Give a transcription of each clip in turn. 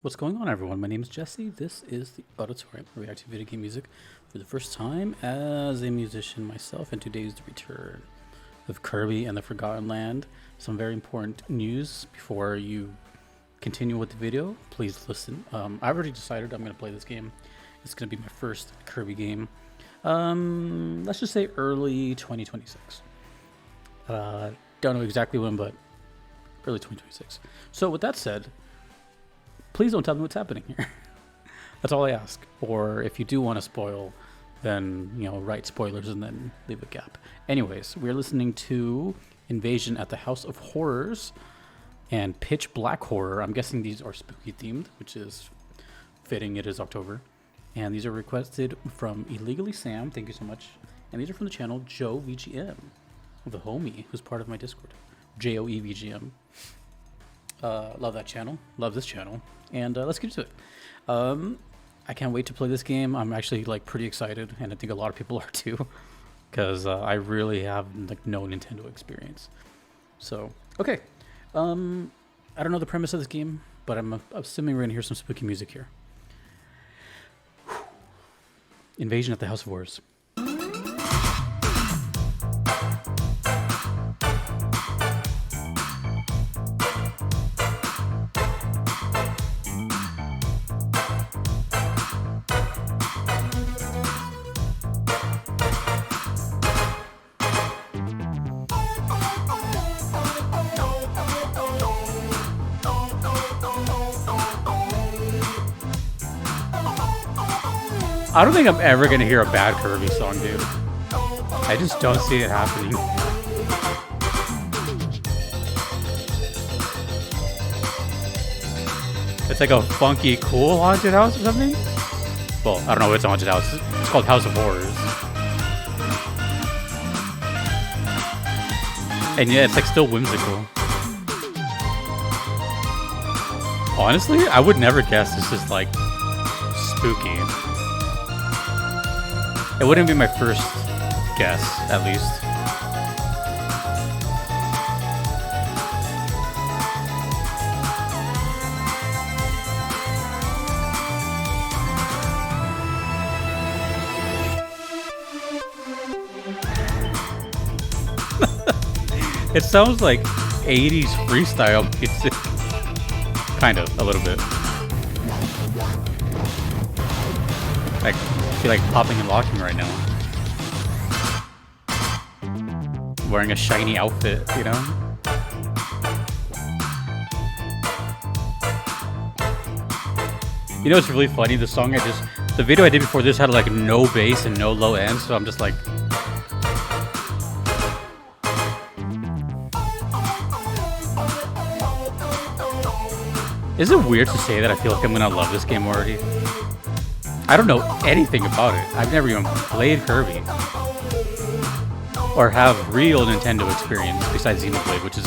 What's going on, everyone? My name is Jesse. This is the Auditorium, where we react to video game music for the first time as a musician myself, and today's the return of Kirby and the Forgotten Land. Some very important news before you continue with the video. Please listen. I've already decided I'm going to play this game. It's going to be my first Kirby game. Let's just say early 2026. Don't know exactly when, but early 2026. So with that said, please don't tell me what's happening here. That's all I ask. Or if you do want to spoil, then, write spoilers and then leave a gap. Anyways, we're listening to Invasion at the House of Horrors and Pitch Black Horror. I'm guessing these are spooky themed, which is fitting. It is October. And these are requested from Illegally Sam. Thank you so much. And these are from the channel Joe VGM, the homie who's part of my Discord. JOE VGM. Love that channel. Love this channel. And let's get into it. I can't wait to play this game. I'm actually pretty excited, and I think a lot of people are too, because I really have no Nintendo experience. So okay, I don't know the premise of this game, but I'm assuming we're gonna hear some spooky music here. Invasion at the House of Horrors. I don't think I'm ever gonna hear a bad Kirby song, dude. I just don't see it happening. It's like a funky, cool haunted house or something? Well, I don't know if it's a haunted house. It's called House of Horrors. And yeah, it's still whimsical. Honestly, I would never guess this is spooky. It wouldn't be my first guess, at least. It sounds like 80s freestyle music. Kind of, a little bit. I feel like popping and locking right now. Wearing a shiny outfit, you know? You know, it's really funny. The song the video I did before this had no bass and no low end, so I'm just like. Is it weird to say that I feel like I'm gonna love this game already? I don't know anything about it. I've never even played Kirby. Or have real Nintendo experience besides Xenoblade, which is,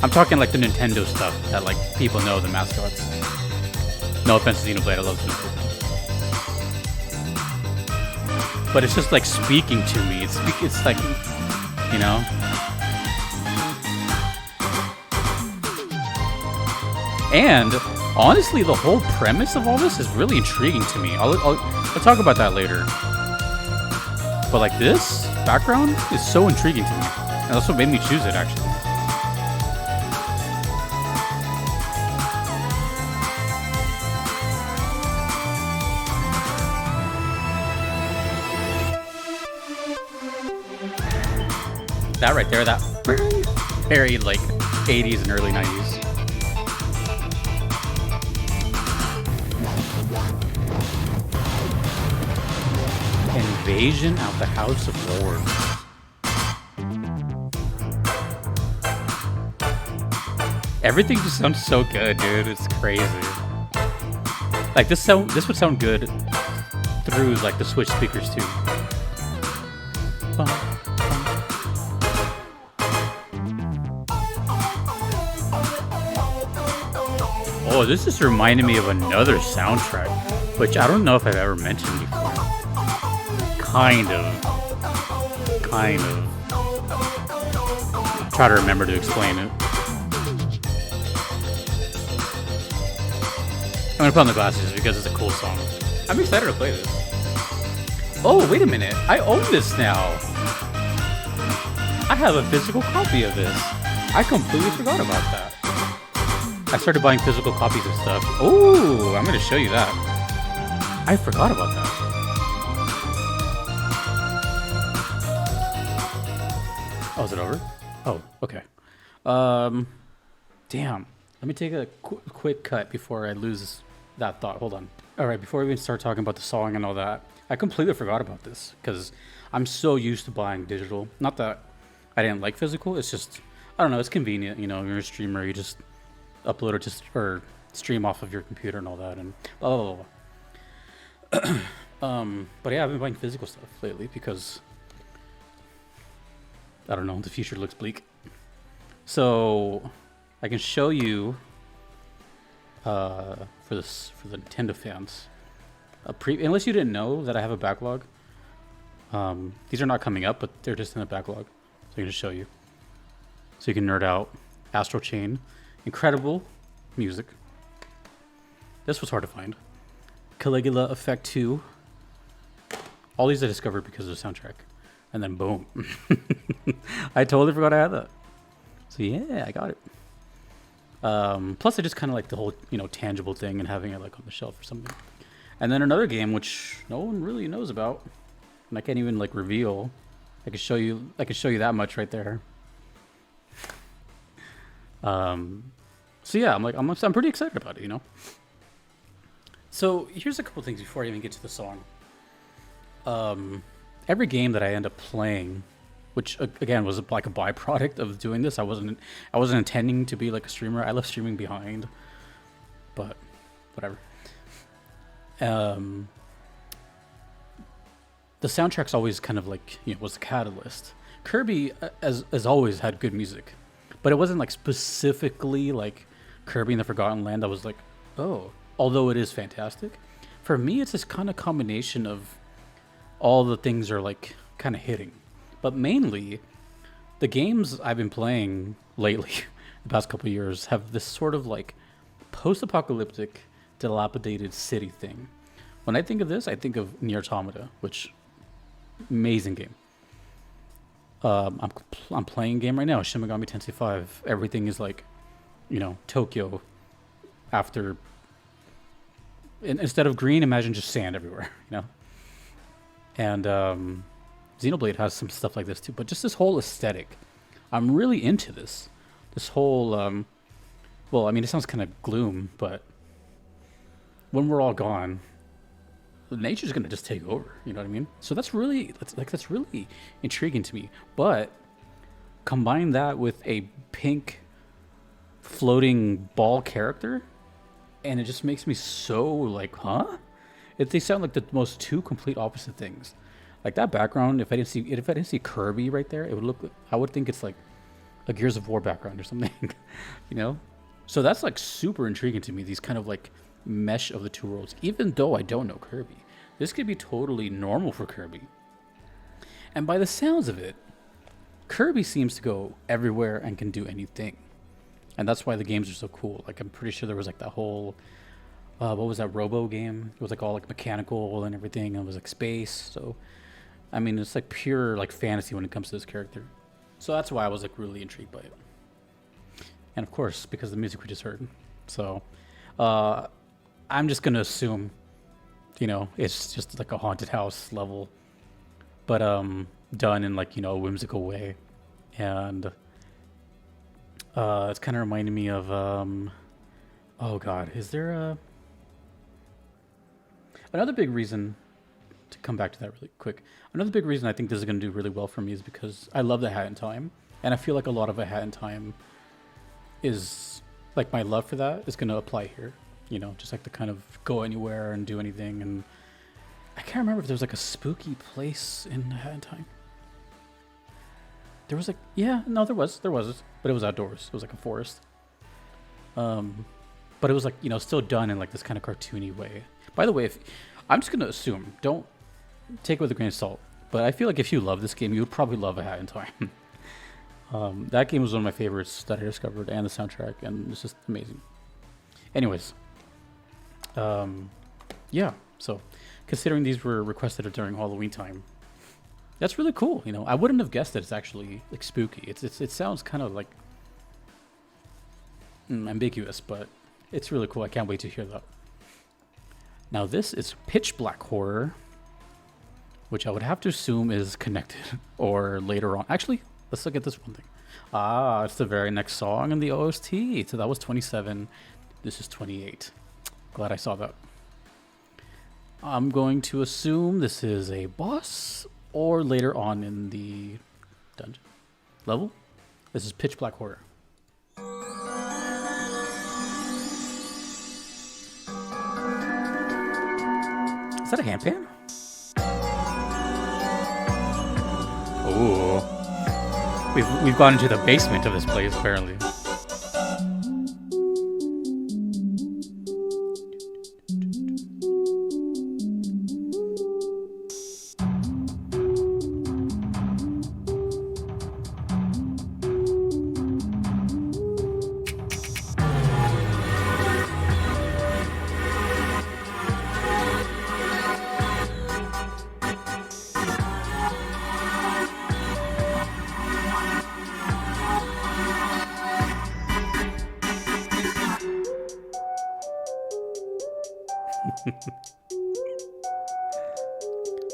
I'm talking the Nintendo stuff that people know, the mascots. No offense to Xenoblade, I love Xenoblade. But it's just speaking to me. It's And honestly, the whole premise of all this is really intriguing to me. I'll talk about that later. But this background is so intriguing to me. And that's what made me choose it, actually. That right there, that very 80s and early 90s. Invasion at the House of Horrors. Everything just sounds so good, dude. It's crazy. This would sound good through the Switch speakers too. Oh, this is reminding me of another soundtrack, which I don't know if I've ever mentioned before. Kind of. Try to remember to explain it. I'm gonna put on the glasses because it's a cool song. I'm excited to play this. Oh, wait a minute. I own this now. I have a physical copy of this. I completely forgot about that. I started buying physical copies of stuff. Oh, I'm gonna show you that. I forgot about that. Oh, is it over? Oh, okay. Damn. Let me take a quick cut before I lose that thought. Hold on. All right, before we even start talking about the song and all that, I completely forgot about this because I'm so used to buying digital. Not that I didn't like physical. It's just, I don't know, it's convenient. You know, you're a streamer, you just upload it or stream off of your computer and all that and blah, blah, blah. But yeah, I've been buying physical stuff lately because, I don't know, the future looks bleak. So I can show you for the Nintendo fans. Unless you didn't know that I have a backlog. These are not coming up, but they're just in the backlog. So I can just show you. So you can nerd out. Astral Chain. Incredible music. This was hard to find. Caligula Effect 2. All these I discovered because of the soundtrack. And then boom. I totally forgot I had that. So yeah, I got it. Plus I just kind of like the whole, you know, tangible thing and having it like on the shelf or something. And then another game which no one really knows about, and I can't even like reveal. I can show you that much right there. So yeah, I'm pretty excited about it, you know. So here's a couple things before I even get to the song. Every game that I end up playing, which again was like a byproduct of doing this. I wasn't intending to be like a streamer. I left streaming behind, but whatever. The soundtrack's always kind of like, you know, was the catalyst. Kirby as always had good music, but it wasn't like specifically like Kirby in the Forgotten Land. I was like, oh, although it is fantastic. For me, it's this kind of combination of all the things are like kind of hitting. But mainly, the games I've been playing lately, the past couple of years, have this sort of like post-apocalyptic, dilapidated city thing. When I think of this, I think of Nier Automata, which amazing game. I'm playing a game right now, Shin Megami Tensei 5. Everything is like, you know, Tokyo. After, instead of green, imagine just sand everywhere, you know. And Xenoblade has some stuff like this too, but just this whole aesthetic, I'm really into this. This whole, well, I mean, it sounds kind of gloom, but when we're all gone, nature's gonna just take over. You know what I mean? So that's really intriguing to me. But combine that with a pink floating ball character, and it just makes me so like, huh? They sound like the most two complete opposite things. Like that background, if I didn't see Kirby right there, it would look. I would think it's like a Gears of War background or something, you know. So that's like super intriguing to me. These kind of like mesh of the two worlds. Even though I don't know Kirby, this could be totally normal for Kirby. And by the sounds of it, Kirby seems to go everywhere and can do anything, and that's why the games are so cool. Like I'm pretty sure there was like that whole. What was that Robo game? It was like all like mechanical and everything, and it was like space. So, I mean, it's like pure like fantasy when it comes to this character. So that's why I was like really intrigued by it. And of course, because of the music we just heard. So, I'm just gonna assume, you know, it's just like a haunted house level, but done in like, you know, a whimsical way, and it's kind of reminding me of oh god, is there a another big reason to come back to that really quick? Another big reason I think this is going to do really well for me is because I love the Hat in Time, and I feel like a lot of a Hat in Time is like my love for that is going to apply here. You know, just like the kind of go anywhere and do anything. And I can't remember if there was like a spooky place in the Hat in Time. There was like, yeah, no, there was, but it was outdoors. It was like a forest. But it was like, you know, still done in like this kind of cartoony way. By the way, I'm just going to assume, don't take it with a grain of salt, but I feel like if you love this game, you would probably love A Hat in Time. That game was one of my favorites that I discovered, and the soundtrack, and it's just amazing. Anyways, Yeah, so considering these were requested during Halloween time, that's really cool. You know, I wouldn't have guessed that it's actually like spooky. It sounds kind of like ambiguous, but it's really cool. I can't wait to hear that. Now this is pitch black horror, which I would have to assume is connected or later on. Actually, let's look at this one thing. Ah, it's the very next song in the OST. So that was 27. This is 28. Glad I saw that. I'm going to assume this is a boss or later on in the dungeon level. This is pitch black horror. Is that a handpan? Ooh. We've gone into the basement of this place, apparently.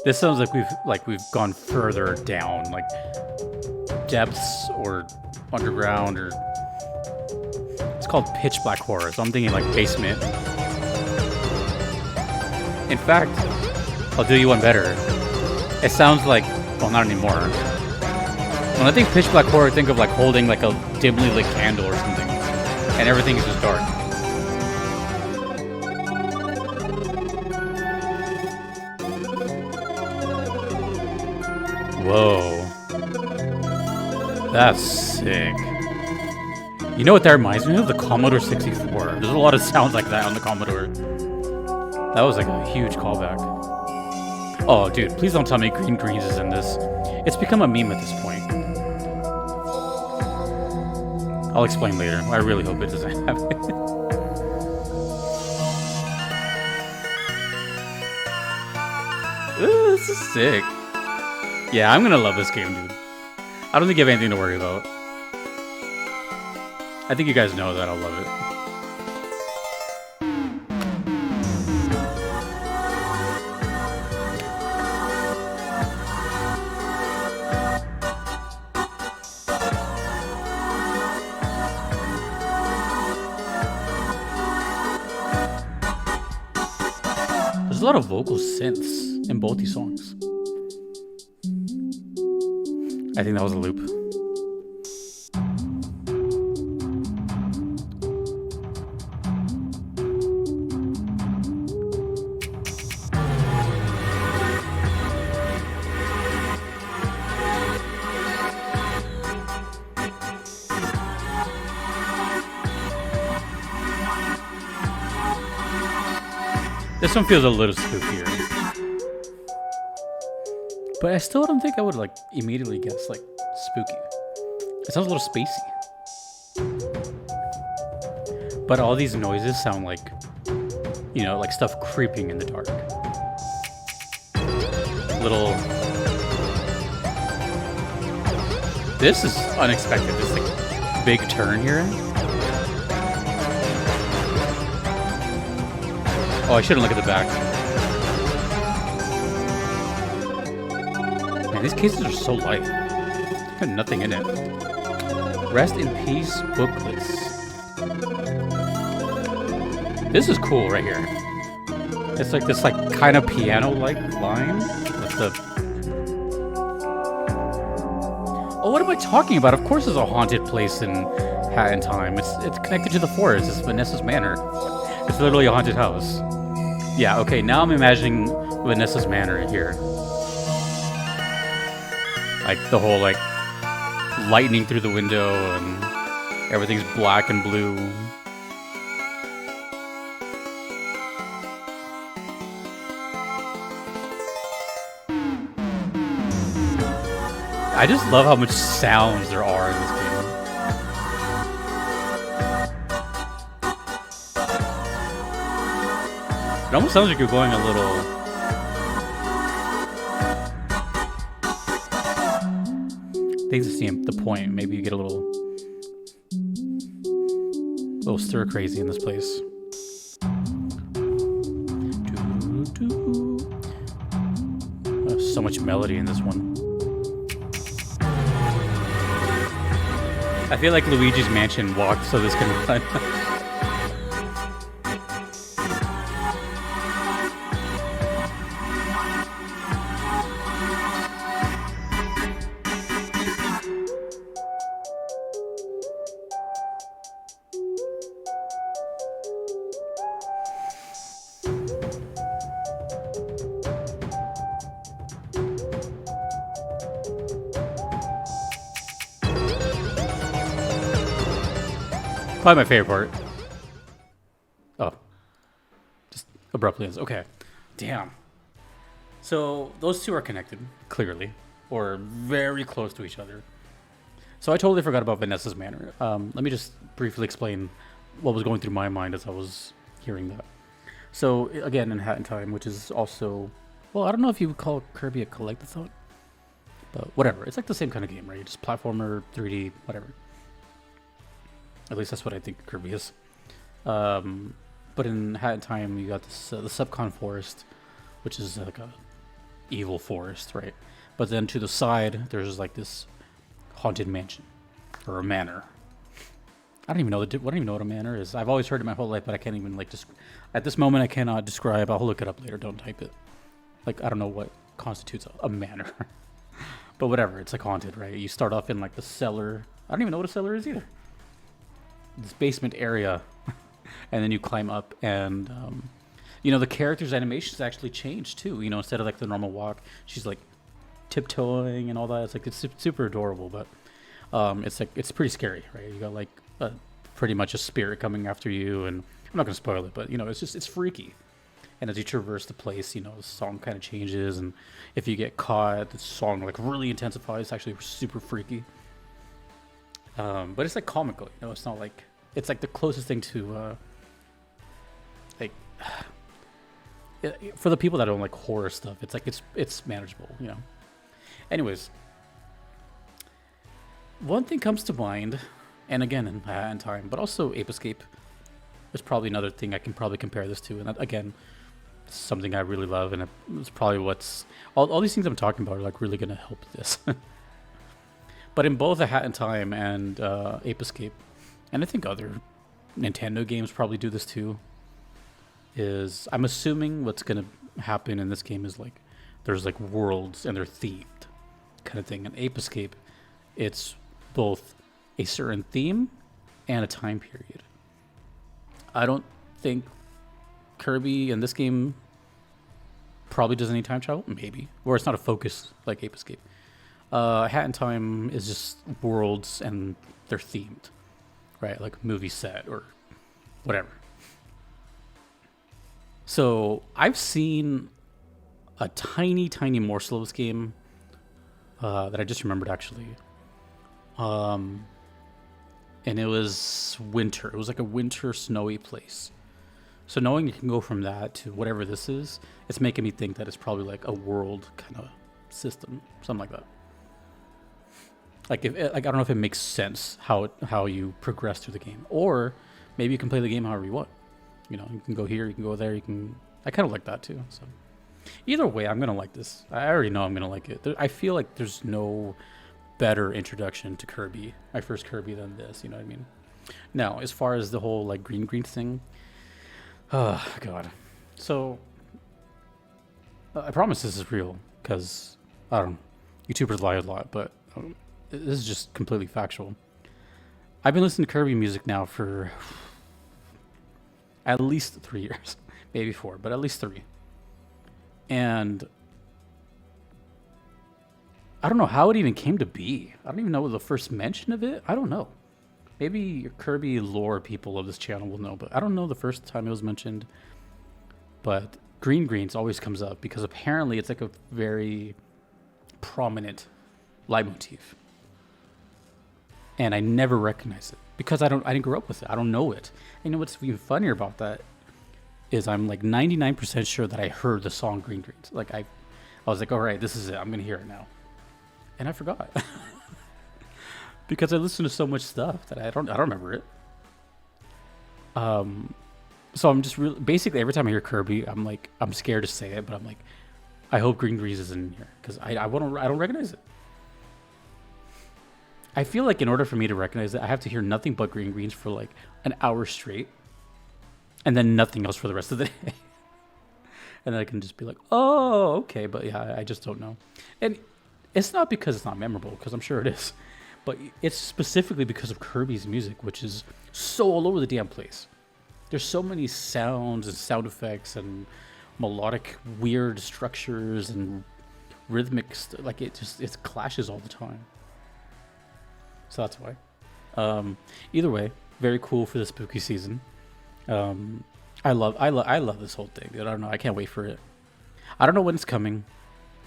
This sounds like we've gone further down, like depths or underground, or it's called pitch black horror. So I'm thinking like basement. In fact, I'll do you one better. It sounds like, well, not anymore. When I think pitch black horror, I think of like holding like a dimly lit candle or something, and everything is just dark. Whoa. That's sick. You know what that reminds me of? The Commodore 64. There's a lot of sounds like that on the Commodore. That was like a huge callback. Oh, dude, please don't tell me Green Greens is in this. It's become a meme at this point. I'll explain later. I really hope it doesn't happen. Ooh, this is sick. Yeah, I'm gonna love this game, dude. I don't think you have anything to worry about. I think you guys know that I'll love it. There's a lot of vocal synths in both these songs. I think that was a loop. This one feels a little spookier. But I still don't think I would like immediately guess like spooky. It sounds a little spacey. But all these noises sound like, you know, like stuff creeping in the dark. Little... This is unexpected, this like big turn here. Oh, I shouldn't look at the back. Man, these cases are so light. Got nothing in it. Rest in peace, booklets. This is cool right here. It's like this like kind of piano-like line with the... Oh, what am I talking about? Of course there's a haunted place in Hat in Time. It's connected to the forest. It's Vanessa's Manor. It's literally a haunted house. Yeah, okay, now I'm imagining Vanessa's Manor here. Like the whole like lightning through the window and everything's black and blue. I just love how much sounds there are in this game. It almost sounds like you're going a little... I think it's the point. Maybe you get a little stir crazy in this place. So much melody in this one. I feel like Luigi's Mansion walked so this can run. Probably my favorite part. Oh. Just abruptly ends. Okay. Damn. So those two are connected, clearly. Or very close to each other. So I totally forgot about Vanessa's Manor. Let me just briefly explain what was going through my mind as I was hearing that. So, again, in Hat in Time, which is also... Well, I don't know if you would call Kirby a Collectathon. But whatever. It's like the same kind of game, right? Just platformer, 3D, whatever. At least that's what I think Kirby is. But in Hat in Time, you got this the Subcon Forest, which is like a evil forest, right? But then to the side, there's like this haunted mansion or a manor. I don't even know what a manor is. I've always heard it my whole life, but I can't even like just at this moment I cannot describe. I'll look it up later. Don't type it. Like I don't know what constitutes a manor. But whatever, it's like haunted, right? You start off in like the cellar. I don't even know what a cellar is either. This basement area, and then you climb up, and you know the character's animations actually change too. You know, instead of like the normal walk, she's like tiptoeing and all that. It's like it's super adorable, but it's like it's pretty scary, right? You got like pretty much a spirit coming after you, and I'm not gonna spoil it, but you know it's freaky. And as you traverse the place, you know the song kind of changes, and if you get caught, the song like really intensifies. It's actually super freaky. But it's like comical, you know. It's not like it's like the closest thing to like for the people that don't like horror stuff. It's like it's manageable, you know. Anyways, one thing comes to mind, and again in Hat in Time, but also Ape Escape. There's probably another thing I can probably compare this to, and that, again, it's something I really love, and it's probably what's all these things I'm talking about are like really gonna help this. But in both A Hat in Time and Ape Escape, and I think other Nintendo games probably do this too, is I'm assuming what's going to happen in this game is like there's like worlds and they're themed kind of thing. In Ape Escape, it's both a certain theme and a time period. I don't think Kirby in this game probably does any time travel, maybe, or it's not a focus like Ape Escape. Hat in Time is just worlds and they're themed, right? Like movie set or whatever. So I've seen a tiny morsel of this game that I just remembered actually. And it was winter. It was like a winter snowy place. So knowing you can go from that to whatever this is, it's making me think that it's probably like a world kind of system, something like that. Like, I don't know if it makes sense how you progress through the game, or maybe you can play the game however you want. You know, you can go here, you can go there, you can. I kind of like that too. So, either way, I'm gonna like this. I already know I'm gonna like it. I feel like there's no better introduction to Kirby, my first Kirby, than this. You know what I mean? Now, as far as the whole like green thing, oh god. So, I promise this is real because I don't know. YouTubers lie a lot, but. This is just completely factual. I've been listening to Kirby music now for at least 3 years. Maybe 4, but at least 3. And I don't know how it even came to be. I don't even know the first mention of it. I don't know. Maybe Kirby lore people of this channel will know, but I don't know the first time it was mentioned. But Greens always comes up because apparently it's like a very prominent leitmotif. And I never recognize it because I didn't grow up with it. I don't know it. You know what's even funnier about that is I'm like 99% sure that I heard the song Green Greens. Like I was like, all right, this is it. I'm gonna hear it now, and I forgot because I listened to so much stuff that I don't remember it. So I'm just really basically every time I hear Kirby, I'm scared to say it, but I'm like, I hope Green Greens is in here because I don't recognize it. I feel like in order for me to recognize it, I have to hear nothing but Green Greens for like an hour straight, and then nothing else for the rest of the day. And then I can just be like, oh, okay. But yeah, I just don't know. And it's not because it's not memorable, because I'm sure it is. But it's specifically because of Kirby's music, which is so all over the damn place. There's so many sounds and sound effects and melodic weird structures and rhythmic like it clashes all the time. So that's why. Either way, very cool for the spooky season. I love this whole thing, dude. I don't know. I can't wait for it. I don't know when it's coming.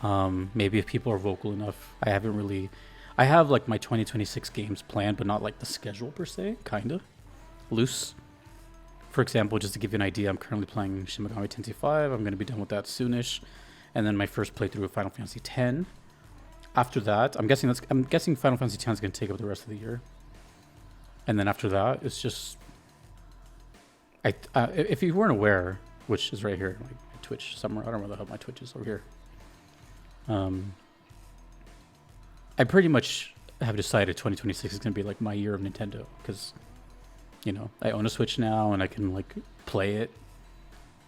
Maybe if people are vocal enough. I have like my 2026 games planned, but not like the schedule per se. Kinda loose. For example, just to give you an idea, I'm currently playing Shin Megami Tensei 5. I'm going to be done with that soonish, and then my first playthrough of Final Fantasy X. After that, I'm guessing Final Fantasy X is going to take up the rest of the year, and then after that, it's just if you weren't aware, which is right here, like Twitch somewhere. I don't know where the hell my Twitch is over here. I pretty much have decided 2026 is going to be like my year of Nintendo because, you know, I own a Switch now and I can like play it.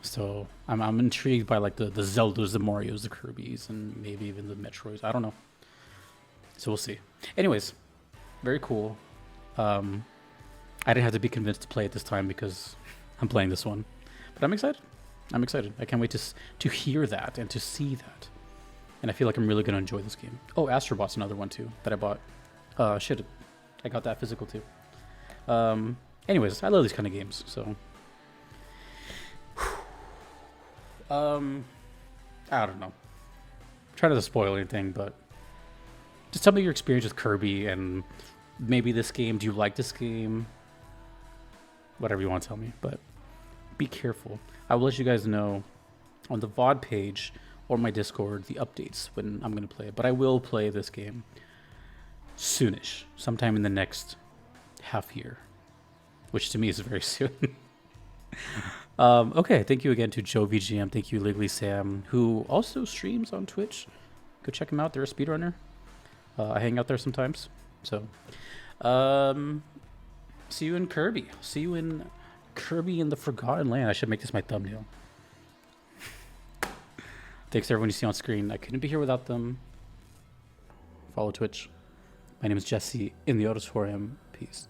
So I'm intrigued by like the Zeldas, the Marios, the Kirbys, and maybe even the Metroids. I don't know. So we'll see. Anyways, very cool. I didn't have to be convinced to play it this time because I'm playing this one. But I'm excited. I can't wait to hear that and to see that. And I feel like I'm really going to enjoy this game. Oh, Astrobot's another one too that I bought. Shit, I got that physical too. Anyways, I love these kind of games, so. I don't know. Try not to spoil anything, but just tell me your experience with Kirby and maybe this game. Do you like this game? Whatever you want to tell me, but be careful. I will let you guys know on the VOD page or my Discord the updates when I'm going to play it. But I will play this game soonish, sometime in the next half year, which to me is very soon. Okay, thank you again to Joe VGM. Thank you, Liggly Sam, who also streams on Twitch. Go check him out. They're a speedrunner. I hang out there sometimes. So, see you in Kirby. See you in Kirby in the Forgotten Land. I should make this my thumbnail. Thanks to everyone you see on screen. I couldn't be here without them. Follow Twitch. My name is Jesse in the auditorium. Peace.